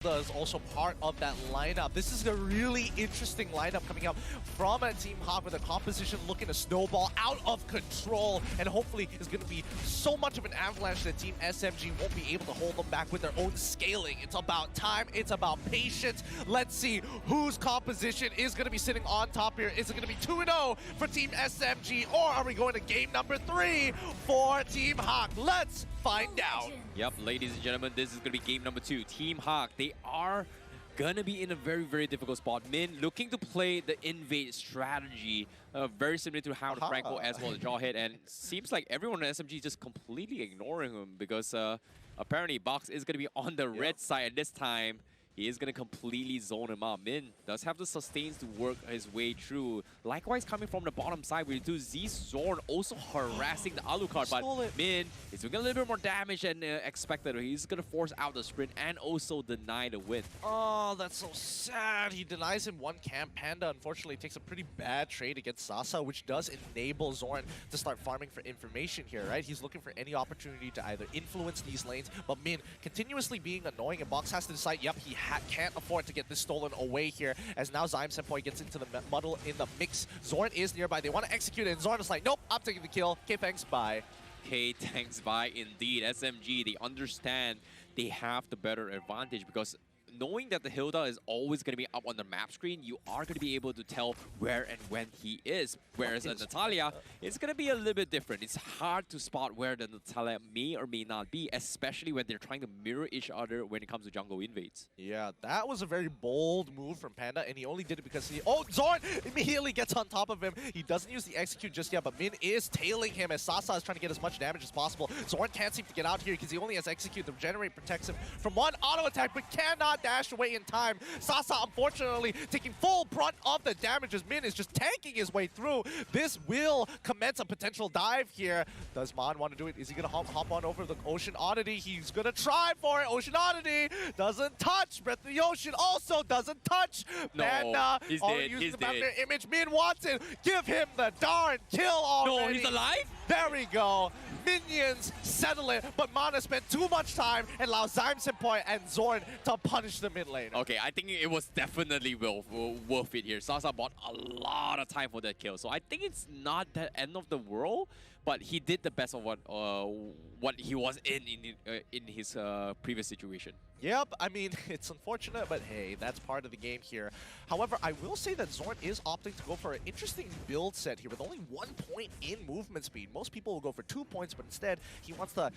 is also part of that lineup. This is a really interesting lineup coming up from Team HAQ with a composition looking to snowball out of control, and hopefully is going to be so much of an avalanche that Team SMG won't be able to hold them back with their own scaling. It's about time. It's about patience. Let's see whose composition is going to be sitting on top here. Is it going to be 2-0 for Team SMG, or are we going to game number 3 for Team HAQ? Let's find out. Yep, ladies and gentlemen, this is going to be game number 2. Team HAQ, they are going to be in a very, very difficult spot. Min looking to play the invade strategy, very similar to how the Franco as well as Jawhead, and seems like everyone in SMG just completely ignoring him because apparently Box is going to be on the red side, and this time he is going to completely zone him out. Min does have the sustains to work his way through. Likewise, coming from the bottom side, we do Z Zorn also harassing the Alucard, but Min is doing a little bit more damage than expected. He's going to force out the sprint and also deny the win. Oh, that's so sad. He denies him one camp. Panda, unfortunately, takes a pretty bad trade against Sasa, which does enable Zorn to start farming for information here, right? He's looking for any opportunity to either influence these lanes, but Min continuously being annoying, and Box has to decide, yep, he can't afford to get this stolen away here, as now Zyme Senpai gets into the muddle in the mix. Zorn is nearby. They want to execute it, and Zorn is like, nope, I'm taking the kill. Okay, thanks, bye. Okay, thanks, bye. Indeed, SMG, they understand they have the better advantage because knowing that the Hilda is always going to be up on the map screen, you are going to be able to tell where and when he is. Whereas a Natalia, it's going to be a little bit different. It's hard to spot where the Natalia may or may not be, especially when they're trying to mirror each other when it comes to jungle invades. Yeah, that was a very bold move from Panda, and he only did it because he... Oh, Zorn immediately gets on top of him. He doesn't use the execute just yet, but Min is tailing him as Sasa is trying to get as much damage as possible. Zorn can't seem to get out here because he only has execute. The regenerate protects him from one auto attack, but cannot dash away in time. Sasa, unfortunately, taking full brunt of the damage as Min is just tanking his way through. This will commence a potential dive here. Does Mon want to do it? Is he going to hop on over the Ocean Oddity? He's going to try for it. Ocean Oddity doesn't touch. Breath of the Ocean also doesn't touch. No, Panda he's already dead. used the Mapmare image. Min wants it. Give him the darn kill already. No, he's alive? There we go. Minions settle it, but Mana spent too much time and allowed Zyme Senpai and Zorn to punish the mid lane. Okay, I think it was definitely worth it here. Sasa bought a lot of time for that kill, so I think it's not the end of the world, but he did the best of what he was in his previous situation. Yep, I mean, it's unfortunate, but hey, that's part of the game here. However, I will say that Zorn is opting to go for an interesting build set here with only 1 point in movement speed. Most people will go for 2 points, but instead, he wants to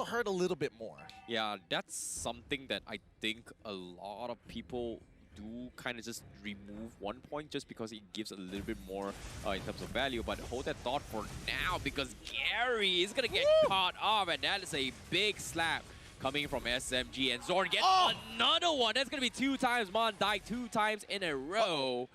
hurt a little bit more. Yeah, that's something that I think a lot of people do kind of just remove 1 point just because it gives a little bit more in terms of value. But hold that thought for now because Gary is going to get caught off, and that is a big slap coming from SMG, and Zorn gets another one. That's going to be 2 times. Mon died 2 times in a row.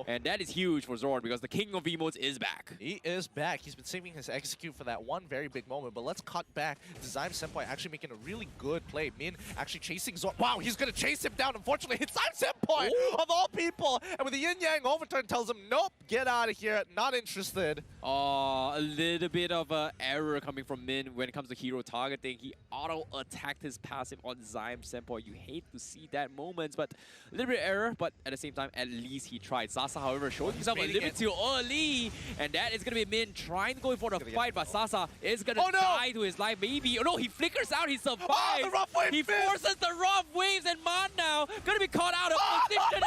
And that is huge for Zorn because the king of emotes is back. He is back. He's been saving his execute for that one very big moment, but let's cut back to Zyme Senpai actually making a really good play. Min actually chasing Zorn. Wow, he's going to chase him down. Unfortunately, it's Zyme Senpai of all people. And with the yin-yang overturn tells him, nope, get out of here. Not interested. A little bit of an error coming from Min when it comes to hero targeting. He auto-attacked his passive on Zyme Senpai. You hate to see that moments, but a little bit of error, but at the same time, at least he tried. Sasa, however, showing himself a little bit too early, and that is going to be Min trying to go for the fight, but Sasa is going to die to his life, maybe. Oh no, he flickers out, he survives. The rough wave he forces the rough waves, and Mon now going to be caught out of position, and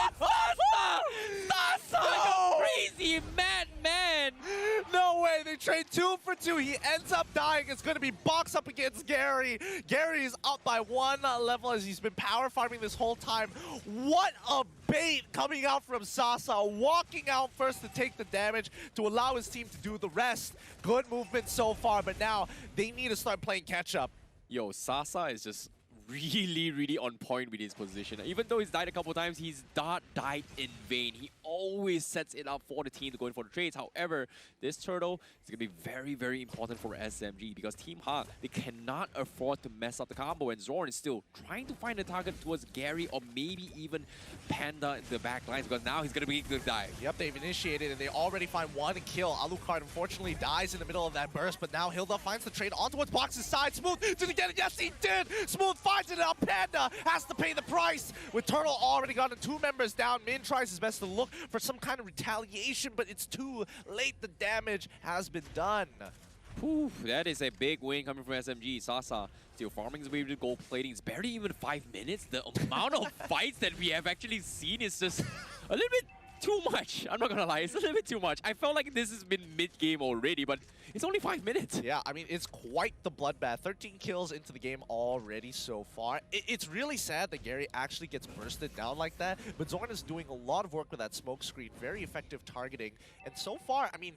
Sasa like a crazy madman. No way, they trade 2 for 2. He ends up dying. It's going to be Box up against Gary. Gary is up by 1 level as he's been power farming this whole time. What a bait coming out from Sasa, walking out first to take the damage to allow his team to do the rest. Good movement so far, but now they need to start playing catch up. Yo, Sasa is just really on point with his position. Even though he's died a couple times, he's not died in vain. He always sets it up for the team to go in for the trades. However, this turtle is going to be very, very important for SMG because Team HAQ, they cannot afford to mess up the combo, and Zorn is still trying to find a target towards Gary or maybe even Panda in the back lines because now he's going to be the dive. Yep, they've initiated and they already find one kill. Alucard unfortunately dies in the middle of that burst, but now Hilda finds the trade on towards Box's side. Smooth, did he get it? Yes, he did! Smooth finds it out. Panda has to pay the price. With Turtle already gotten 2 members down, Min tries his best to look for some kind of retaliation, but it's too late. The damage has been done. Whew, that is a big win coming from SMG. Sasa still farming his way to gold plating. It's barely even 5 minutes. The amount of fights that we have actually seen is just a little bit too much. I'm not gonna lie, it's a little bit too much. I felt like this has been mid-game already, but it's only 5 minutes. Yeah, I mean, it's quite the bloodbath. 13 kills into the game already so far. It's really sad that Gary actually gets bursted down like that, but Zorn is doing a lot of work with that smoke screen, very effective targeting. And so far, I mean,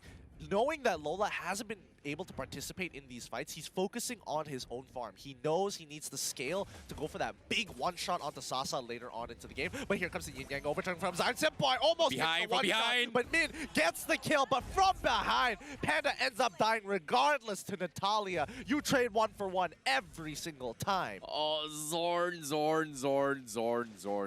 knowing that Lola hasn't been able to participate in these fights, he's focusing on his own farm. He knows he needs the scale to go for that big one-shot onto Sasa later on into the game. But here comes the yin-yang overturn from Zion Senpai. Almost behind, from behind. Shot, but Min gets the kill, but from behind, Panda ends up dying regardless to Natalia. You trade 1 for 1 every single time. Oh, Zorn.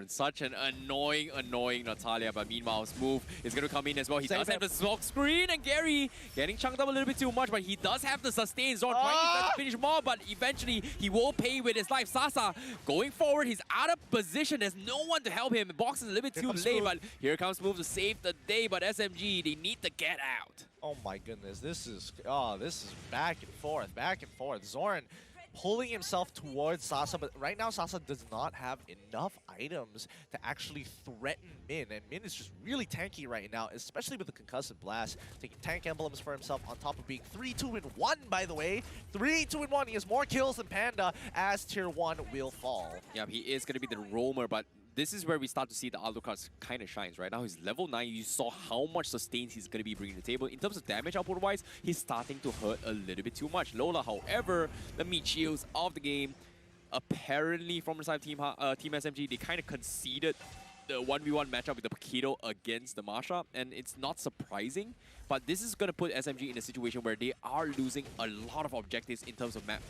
Such an annoying Natalia. But meanwhile, Smooth is going to come in as well. He does have the smoke screen, and Gary getting chunked up a little bit too much, but he does have the sustain. Zorn trying to finish more, but eventually he will pay with his life. Sasa going forward, he's out of position. There's no one to help him. Box is a little bit too late, but here comes Smooth to save the day. But SMG, they need to get out. Oh my goodness, this is back and forth. Zorn pulling himself towards Sasa, but right now Sasa does not have enough items to actually threaten Min, and Min is just really tanky right now, especially with the concussive blast, taking tank emblems for himself on top of being 3-2-1, by the way. 3-2-1, he has more kills than Panda as Tier 1 will fall. Yeah, he is going to be the roamer, but this is where we start to see the Alucard kind of shines. Right now, he's level 9. You saw how much sustains he's going to be bringing to the table. In terms of damage output-wise, he's starting to hurt a little bit too much. Lola, however, the meat shields of the game, apparently from the side of Team SMG, they kind of conceded the 1v1 matchup with the Paquito against the Masha, and it's not surprising, but this is going to put SMG in a situation where they are losing a lot of objectives in terms of map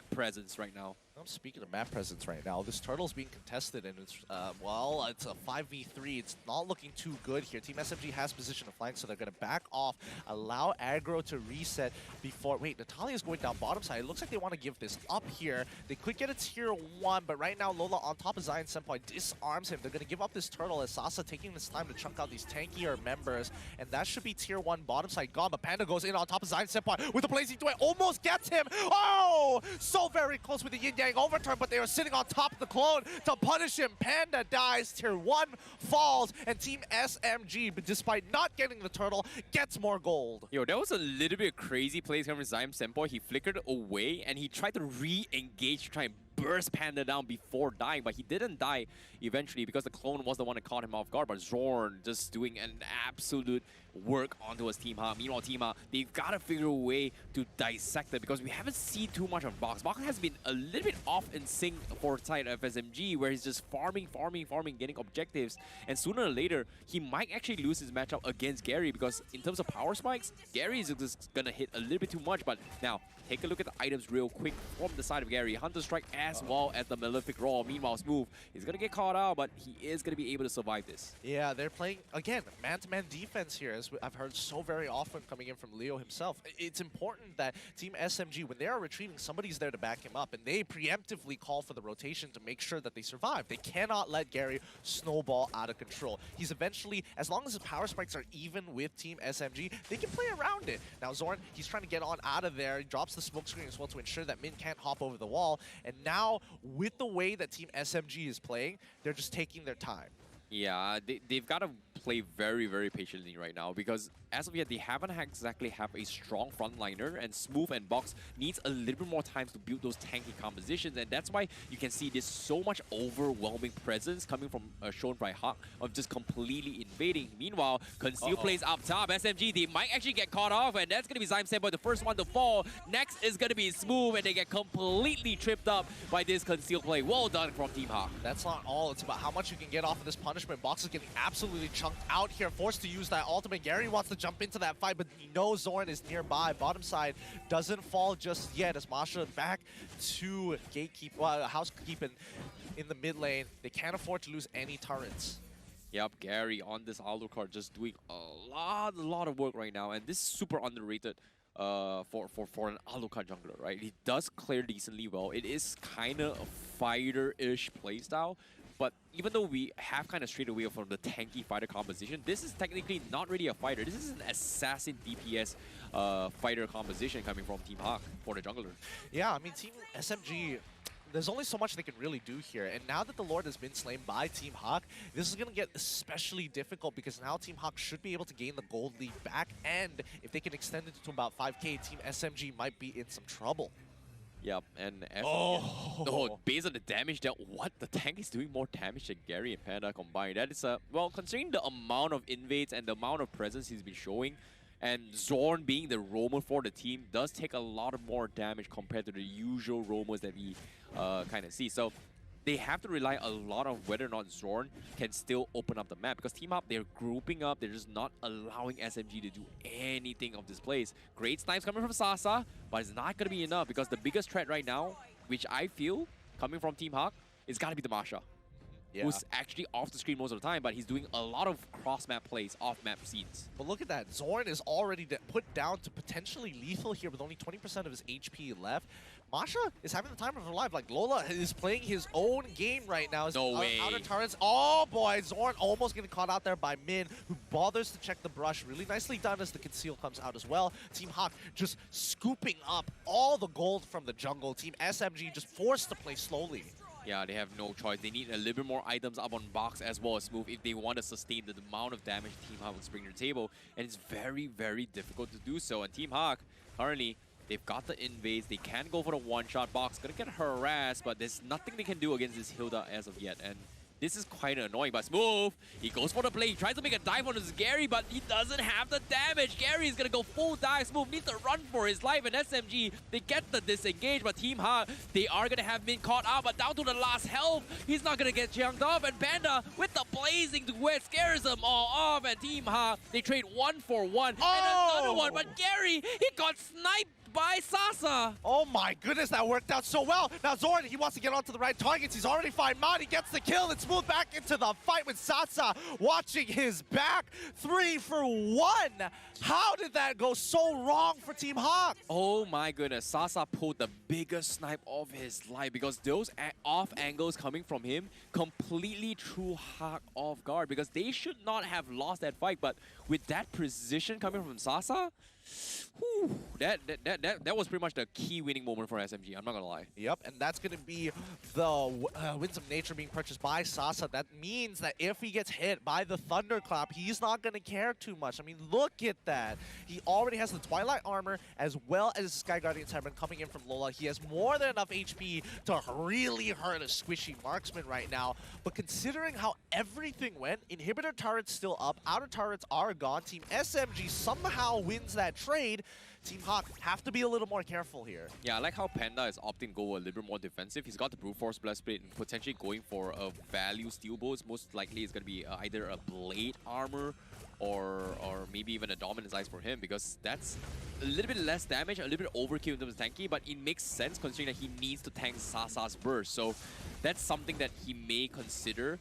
presence right now. I'm speaking of map presence right now. This turtle's being contested, and it's, well, it's a 5v3. It's not looking too good here. Team SMG has position of flank, so they're going to back off, allow aggro to reset before... Wait, Natalia's going down bottom side. It looks like they want to give this up here. They could get a tier 1, but right now Lola on top of Zion Senpai disarms him. They're going to give up this turtle as Sasa taking this time to chunk out these tankier members, and that should be tier 1 bottom side gone, but Panda goes in on top of Zion Senpai with a blazing threat. Almost gets him! Oh! So very close with the yin-yang overturn, but they are sitting on top of the clone to punish him. Panda dies, tier 1 falls, and Team SMG, but despite not getting the turtle, gets more gold. Yo, that was a little bit crazy plays coming from Zion Senpai. He flickered away, and he tried to re-engage to try and burst Panda down before dying, but he didn't die eventually because the clone was the one that caught him off guard. But Zorn just doing an absolute work onto his Team HAQ. Meanwhile, Team HAQ, they've got to figure a way to dissect it because we haven't seen too much of Box. Box has been a little bit off in sync for the side of SMG, where he's just farming, getting objectives, and sooner or later, he might actually lose his matchup against Gary because in terms of power spikes, Gary is just gonna hit a little bit too much. But now, take a look at the items real quick from the side of Gary. Hunter Strike as well as the Malefic Roll. Meanwhile, Smooth is gonna get caught out, but he is gonna be able to survive this. Yeah, they're playing, again, man-to-man defense here, as I've heard so very often coming in from Leo himself. It's important that Team SMG, when they are retreating, somebody's there to back him up, and they preemptively call for the rotation to make sure that they survive. They cannot let Gary snowball out of control. He's eventually, as long as his power spikes are even with Team SMG, they can play around it. Now Zorn, he's trying to get on out of there. He drops the smoke screen as well to ensure that Min can't hop over the wall. And now, with the way that Team SMG is playing, they're just taking their time. Yeah, they've got to play very, very patiently right now because as of yet, they haven't exactly have a strong frontliner, and Smooth and Box needs a little bit more time to build those tanky compositions, and that's why you can see this so much overwhelming presence coming from shown by HAQ of just completely invading. Meanwhile, Conceal plays up top. SMG, they might actually get caught off, and that's going to be Zyme Sandboy, the first one to fall. Next is going to be Smooth, and they get completely tripped up by this Conceal play. Well done from Team HAQ. That's not all. It's about how much you can get off of this punishment. Box is getting absolutely chunked out here, forced to use that ultimate. Gary wants to jump into that fight, but he knows Zorn is nearby. Bottom side doesn't fall just yet as Masha back to gatekeep, housekeeping in the mid lane. They can't afford to lose any turrets. Yep, Gary on this Alucard just doing a lot of work right now, and this is super underrated for an Alucard jungler, right? He does clear decently well. It is kind of a fighter-ish playstyle, but even though we have kind of strayed away from the tanky fighter composition, this is technically not really a fighter. This is an assassin DPS fighter composition coming from Team HAQ for the jungler. Yeah, I mean, Team SMG, there's only so much they can really do here. And now that the Lord has been slain by Team HAQ, this is going to get especially difficult because now Team HAQ should be able to gain the gold lead back. And if they can extend it to about 5k, Team SMG might be in some trouble. Yep, and based on the damage that the tank is doing more damage than Gary and Panda combined. That is well, considering the amount of invades and the amount of presence he's been showing, and Zorn being the roamer for the team does take a lot of more damage compared to the usual roamers that we kind of see. So they have to rely a lot on whether or not Zorn can still open up the map, because Team HAQ, they're grouping up, they're just not allowing SMG to do anything of this place. Great snipes coming from Sasa, but it's not going to be enough because the biggest threat right now, which I feel coming from Team HAQ, is got to be the Masha. Yeah. Who's actually off the screen most of the time, but he's doing a lot of cross-map plays, off-map scenes. But look at that. Zorn is already put down to potentially lethal here with only 20% of his HP left. Masha is having the time of her life. Like, Lola is playing his own game right now. No way. Outer turrets. Oh, boy. Zorn almost getting caught out there by Min, who bothers to check the brush. Really nicely done as the Conceal comes out as well. Team HAQ just scooping up all the gold from the jungle. Team SMG just forced to play slowly. Yeah, they have no choice. They need a little bit more items up on Box as well as Smooth if they want to sustain the amount of damage Team HAQ is bringing to the table. And it's very, very difficult to do so. And Team HAQ, currently, they've got the invades. They can go for the one-shot. Box gonna get harassed, but there's nothing they can do against this Hilda as of yet. And this is quite annoying, but Smooth, he goes for the play. He tries to make a dive on this Gary, but he doesn't have the damage. Gary is going to go full dive. Smooth needs to run for his life, and SMG, they get the disengage, but Team HAQ, they are going to have Min caught out, but down to the last health. He's not going to get jumped off, and Panda, with the blazing to where it scares them all off, and Team HAQ, they trade 1 for 1, and another one, but Gary, he got sniped by Sasa. Oh my goodness, that worked out so well. Now Zorn, he wants to get onto the right targets. He's already fine Mod. He gets the kill and Smooth back into the fight with Sasa, watching his back. 3 for 1. How did that go so wrong for Team HAQ? Oh my goodness, Sasa pulled the biggest snipe of his life because those off angles coming from him completely threw HAQ off guard because they should not have lost that fight, but with that precision coming from Sasa, whew, that was pretty much the key winning moment for SMG, I'm not gonna lie. Yep, and that's gonna be the Winds of Nature being purchased by Sasa. That means that if he gets hit by the Thunderclap, he's not gonna care too much. I mean, look at that. He already has the Twilight Armor as well as Sky Guardian Tyrant coming in from Lola. He has more than enough HP to really hurt a squishy marksman right now. But considering how everything went, inhibitor turrets still up, outer turrets are gone. Team SMG somehow wins that trade. Team HAQ have to be a little more careful here. Yeah, I like how Panda is opting to go a little bit more defensive. He's got the Brute Force Blast Plate and potentially going for a value steel bow. Most likely it's going to be either a Blade Armor or maybe even a Dominance Ice for him, because that's a little bit less damage, a little bit overkill in terms of tanky, but it makes sense considering that he needs to tank Sasa's burst. So that's something that he may consider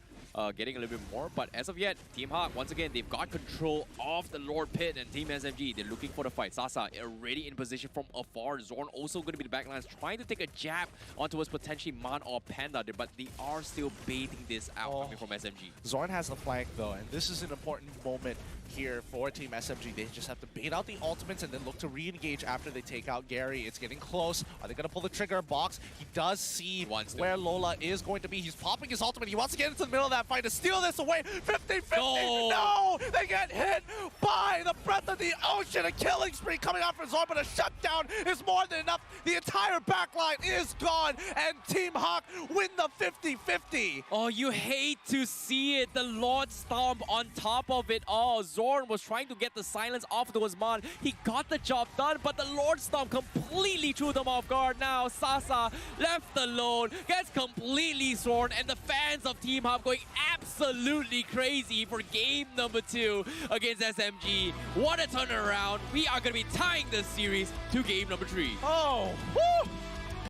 getting a little bit more, but as of yet, Team HAQ, once again, they've got control of the Lord Pit, and Team SMG, they're looking for the fight. Sasa already in position from afar. Zorn also going to be the backlines, trying to take a jab onto his potentially Man or Panda, but they are still baiting this out coming from SMG. Zorn has the flank though, and this is an important moment here for Team SMG. They just have to bait out the ultimates and then look to re-engage after they take out Gary. It's getting close. Are they going to pull the trigger? Box, he does see where Lola is going to be. He's popping his ultimate. He wants to get into the middle of that that fight to steal this away. 50-50. No! They get hit by the breath of the ocean. A killing spree coming out for Zorn, but a shutdown is more than enough. The entire backline is gone, and Team HAQ win the 50-50. Oh, you hate to see it. The Lord Stomp on top of it all. Zorn was trying to get the silence off the Osman. He got the job done, but the Lord Stomp completely threw them off guard. Now Sasa left alone, gets completely Zorn, and the fans of Team HAQ going absolutely crazy for game number 2 against SMG. What a turnaround. We are going to be tying this series to game number 3. Oh, woo!